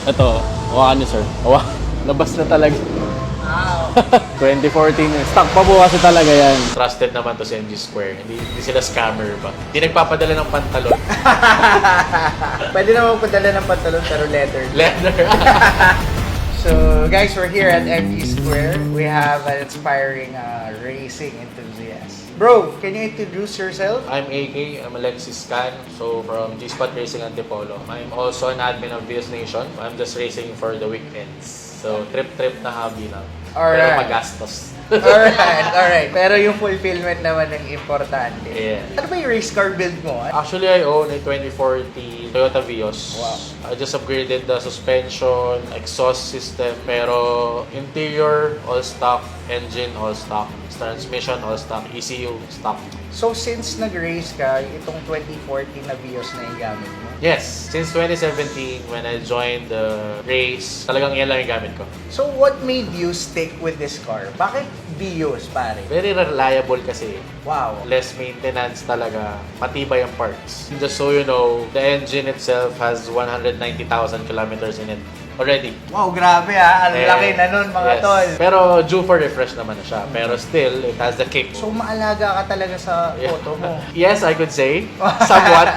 Ito, hawakan niyo, sir. Labas na talaga. Ah, 2014. Stock pa po kasi talaga yan. Trusted naman to sa MG Square. Hindi sila scammer ba? Hindi nagpapadala ng pantalon. pwede naman padala ng pantalon pero leather. Leather. So guys, we're here at MG Square. We have an inspiring racing enthusiast. Bro, can you introduce yourself? I'm AK. I'm Alexis Can. So from G-Spot Racing Antipolo. I'm also an admin of VS Nation. I'm just racing for the weekends. So trip na hobby lang. Pero Alright. magastos. Alright. Pero yung fulfillment naman ang importante. Yeah. Ano ba yung race car build mo? Actually, I own a 2040 Toyota Vios. Wow. I just upgraded the suspension, exhaust system, pero interior, all stock, engine, all stock, transmission, all stock, ECU, stock. So since nag-race ka, itong 2014 na Vios na yung gamit mo? Yes, since 2017, when I joined the race, talagang yan lang yung gamit ko. So what made you stick with this car? Bakit Vios, pare? Very reliable kasi. Wow. Less maintenance talaga, matibay ang parts. Just so you know, the engine itself has 190,000 kilometers in it already. Wow, grabe ha. Ang laki na nun, mga Yes. tol. Pero due for refresh naman na siya. Pero still, it has the kick. So maalaga ka talaga sa Yeah. auto mo. Yes, I could say. Somewhat.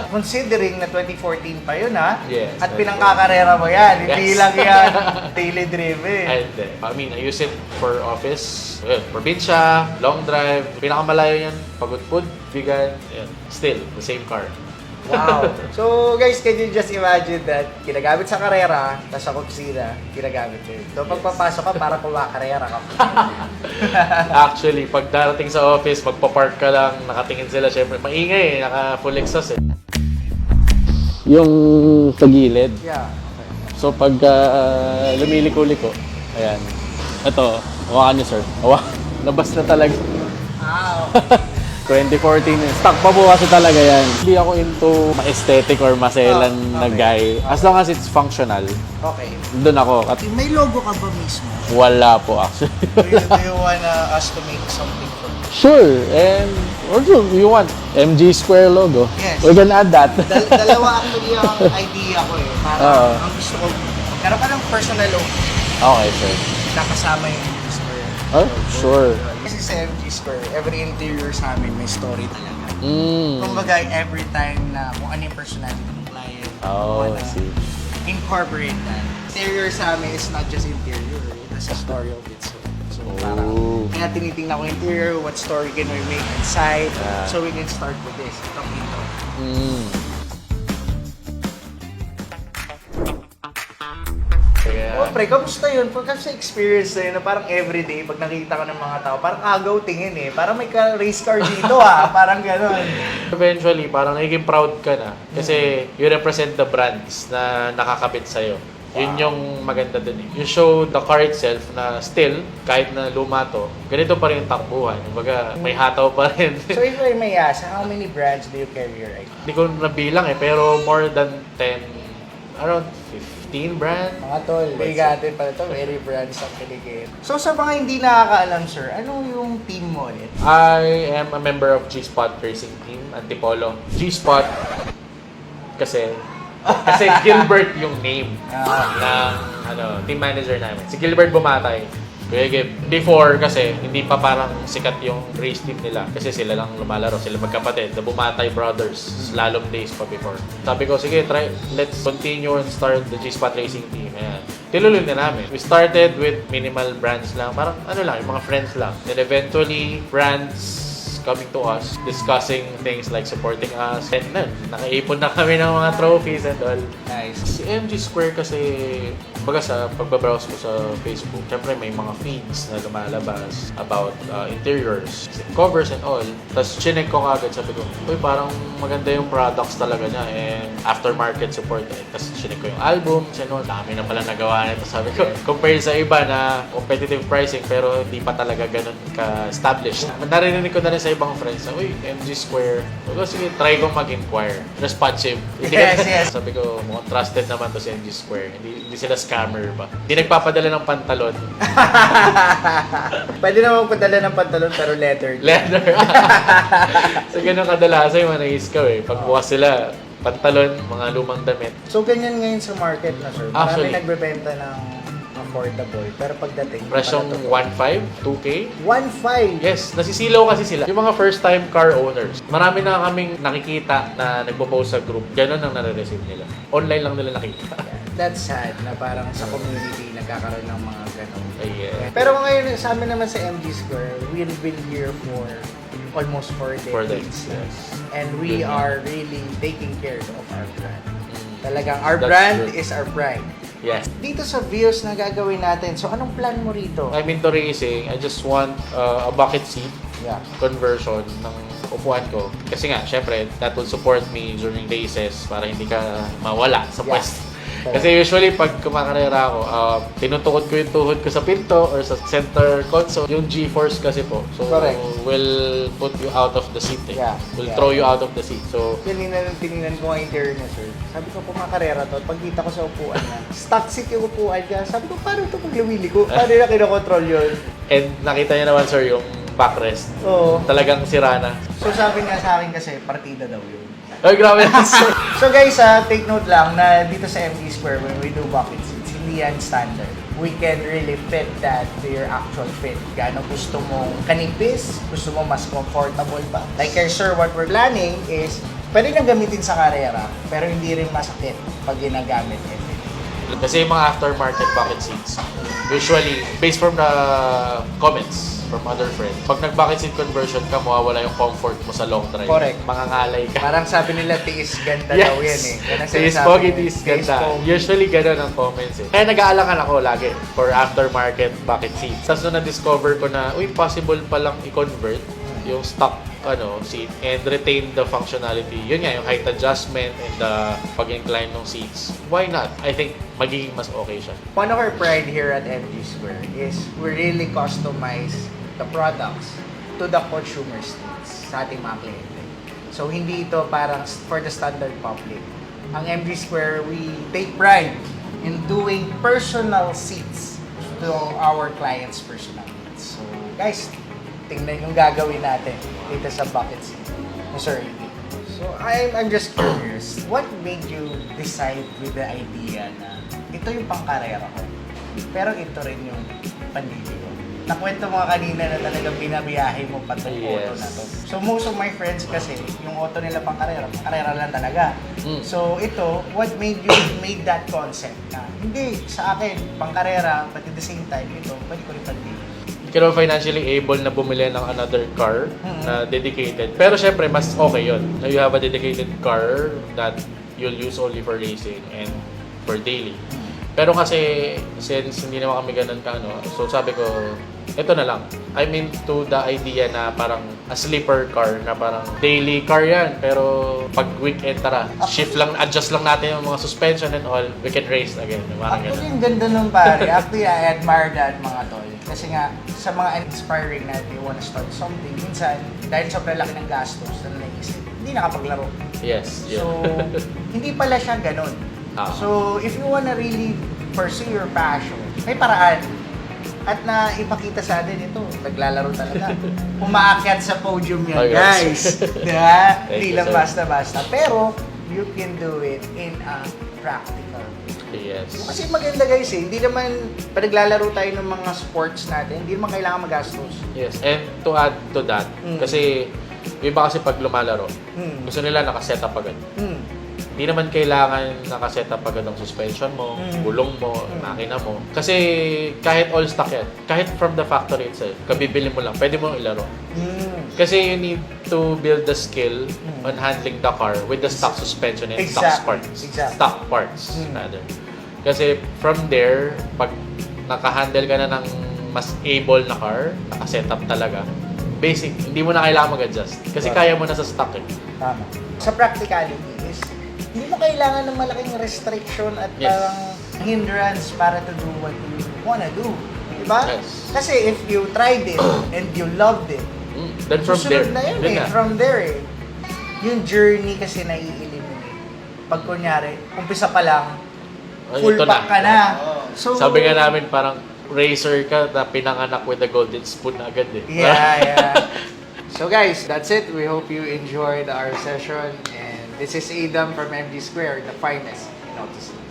Considering na 2014 pa yun ha. Yes. At pinangkakarera mo yan. Hindi Yes. lang yan daily driven. And, I mean, I use it for office, probinsya, long drive. Pinakamalayo yan, Pagudpud, Vigan. Yan. Still, the same car. Wow. So guys, can you just imagine that ginagamit sa karera, tapos sa opisina, ginagamit din. So pagpapasok ka, para kumakarera ka. Actually, pag darating sa office, magpa-park ka lang, nakatingin sila, syempre, maingay naka full exhaust Yung sa gilid. Yeah. So pag lumiliko-liko, ayan. Ito, hawakan niyo, sir. Labas na talaga. Wow. 2014. Stock pa po kasi talaga yan. Hindi ako into ma-aesthetic or maselan na guy. As long as it's functional, Okay. doon ako. At May logo ka ba mismo? wala po actually. Do you wanna us to make something for you? Sure. And also, you want MG Square logo? Yes. We can add that. Dalawa actually ang idea ko eh. Para ang gusto ko, magkaroon ka ng personal logo. Okay, sir. Nakasama yung MG Square. Oh, sure. Kasi sa MG Square, every interior sa amin may story talaga. Mm. Kumbaga, every time na kung ano yung personality ng client, Oh, I wanna see. incorporate that. Interior sa amin is not just interior, it has a story of its own. So, parang, Oh. kaya tinitingnan ko interior, what story can we make inside, Yeah. so we can start with this. Itong intro. Mm. Kaya, Oh, pre, kamusta yun? Pagka sa experience na yun, na parang everyday, pag nakita ko ng mga tao, parang agaw tingin eh. Parang may race car dito ah. Parang gano'n. eventually, parang nagiging proud ka na. Kasi you represent the brands na nakakabit sa'yo. Yun yung maganda dun eh. You show the car itself na still, kahit na luma to, ganito pa rin yung takbuhan. Kumbaga, may hataw pa rin. So if I may ask, how many brands do you carry right now? Hindi ko nabilang eh, pero more than 10, around 15 brand. Mga tol, bigatin pala ito. Very brands ang kiligin. So sa mga hindi nakakaalam, sir, ano yung team mo ulit? I am a member of G-Spot Racing Team, Antipolo. G-Spot, kasi Gilbert yung name ng team manager namin. Si Gilbert Bumatay. Before kasi, hindi pa parang sikat yung race team nila. Kasi sila lang lumalaro, sila magkapatid. The Bumatay Brothers, slalom days pa before. Sabi ko, sige, let's continue and start the G-Spot Racing Team. Ayan. Tinuloy na namin. We started with minimal brands lang. Parang yung mga friends lang. Then eventually, brands coming to us, discussing things like supporting us. And nakaipon na kami ng mga trophies and all. Nice. Si MG Square kasi, baga sa pagbabrowse ko sa Facebook, syempre may mga feeds na lumalabas about interiors, covers and all. Tapos chinek ko kagad, sabi ko, uy, parang maganda yung products talaga niya and aftermarket support. Tapos chinek ko yung albums and all, dami na pala nagawa nito. Sabi ko, compare sa iba na competitive pricing pero hindi pa talaga ganun ka-established. Narinig ko na rin sa ibang friends na, uy, MG Square. So, sige, try kong mag-inquire. Responsive. Yes. Sabi ko, mukhang trusted naman to si MG Square. Hindi sila scammer ba? Hindi nagpapadala ng pantalon. Pwede naman padala ng pantalon pero leather. Leather. So, ganun kadalasan yung mga nais ko eh. Pag bukas sila, pantalon, mga lumang damit. So, ganyan ngayon sa market na, sir. Marami Actually, nagbebenta ng affordable. Pero pagdating, presyong 1.5, 2K. 1.5. Yes, nasisilaw kasi sila. Yung mga first-time car owners, marami na kaming nakikita na nagpo-post sa group. Ganon ang nare-receive nila. Online lang nila nakikita. That's sad na parang sa community nagkakaroon ng mga ganun. Yeah. Pero ngayon, sa amin naman sa MG Square, we've been here for almost 4 decades. Yes. And we Good. are really taking care of our brand. Talagang our That's brand good. is our pride. Yes. Dito sa views na gagawin natin, so anong plan mo rito? I'm into racing. I just want a bucket seat Yeah. conversion ng upuan ko. Kasi nga, syempre, that will support me during races para hindi ka mawala sa Yeah. pwesto. Kasi usually, pag kumakarera ako, tinutukod ko yung tuhod ko sa pinto or sa center console. Yung G-force kasi po. So, Correct. will put you out of the seat. Yeah. Will Yeah. throw you out of the seat. So, Tinignan ko ang interior niya, sir. Sabi ko, kumakarera to. Pagkita ko sa upuan niya, stock seat yung upuan niya. Sabi ko, paano ito pag lumili ko? Paano na kinokontrol yun? and nakita niya naman, sir, yung backrest. Oo. Talagang sira na. So sabi niya sa akin kasi, partida daw yun. Ay, grabe na, sir. So guys, take note lang na dito sa MD Square, when we do bucket seats, hindi yan standard. We can really fit that to your actual fit. Gaano gusto mo kanipis, gusto mo mas comfortable pa. Like sir, what we're planning is, pwede nang gamitin sa karera, pero hindi rin masakit pag ginagamit every day. Kasi yung mga aftermarket bucket seats, usually, based from the comments from other friends, pag nag-bucket seat conversion ka, mawawala yung comfort mo sa long drive. Correct. Mangangalay ka. Parang sabi nila, tiis ganda daw yan eh. Yan ang Tiis sinasabi pogi, nila. tiis ganda. pogi. Usually, ganun ang comments eh. Kaya nag-aalangan ako lagi for aftermarket bucket seats. Tapos nung na-discover ko na, uy, possible palang i-convert yung stock seat and retain the functionality. Yun nga, yung height adjustment and the pag-incline ng seats. Why not? I think magiging mas okay siya. One of our pride here at MG Square is we really customize the products to the consumer's needs sa ating mga kliyente. So, hindi ito parang for the standard public. Ang MG Square, we take pride in doing personal seats to our clients' personal needs. So, guys, tingnan yung gagawin natin dito sa bucket seat ni Sir Iggy. So, I'm just curious, what made you decide with the idea na ito yung pangkarera ko, pero ito rin yung pandili ko? Nakwento mo kanina na talagang binabiyahe mo pa itong auto na to. So, most of my friends kasi, yung auto nila pangkarera lang talaga. So, ito, what made you made that concept na, hindi, sa akin, pangkarera, but at the same time, ito, pwede ko rin pandili. Hindi ka naman financially able na bumili ng another car na dedicated. Pero syempre, mas okay yun. Now you have a dedicated car that you'll use only for racing and for daily. Pero kasi, since hindi naman kami ganun so sabi ko, ito na lang. I'm into the idea na parang a sleeper car, na parang daily car yan. Pero pag weekend, tara, shift lang, adjust lang natin yung mga suspension and all, we can race again. Parang Actually, ganun. yung ganda nun pare. Actually, I admire that mga tol. Kasi nga, sa mga inspiring na they wanna start something, minsan, dahil sobrang laki ng gastos na naisip, hindi nakapaglaro. Yes. Yeah. So, hindi pala siya ganun. Ah. So, if you wanna really pursue your passion, may paraan. At na ipakita sa atin ito, naglalaro talaga. Umaakyat sa podium yan, Oh, guys. yes. Diba? Thank Hindi you, lang sir. basta-basta. Pero, you can do it in a practical way. Yes. Kasi maganda guys eh, hindi naman, pag naglalaro tayo ng mga sports natin, hindi naman kailangan magastos. Yes. And to add to that, kasi yung iba kasi pag lumalaro, gusto nila nakaset up agad. Hindi naman kailangan nakaset up agad ang suspension mo, gulong mo, makina mo. Kasi kahit all stock yan, kahit from the factory itself, kabibili mo lang, pwede mo ilaro. Kasi you need to build the skill on handling the car with the stock suspension and stock parts. Exactly. Stock parts, rather. Kasi from there, pag naka-handle ka na ng mas able na car, naka-set up talaga, basic, hindi mo na kailangan mag-adjust. Kasi kaya mo na sa stock eh. Tama. Sa practicality is, hindi mo kailangan ng malaking restriction at Yes. parang hindrance para to do what you wanna do. Diba? Yes. Kasi if you tried it and you loved it, Then from there, susunod na yun yun eh. na. From there eh. Yung journey kasi nai-eliminate. Pag kunyari, umpisa pa lang, Ay, full ito pack ka na. So, Sabi nga namin parang racer ka na pinanganak with the golden spoon agad eh. Yeah. So guys, that's it. We hope you enjoyed our session and This is Adam from MG Square, the finest in auto sales.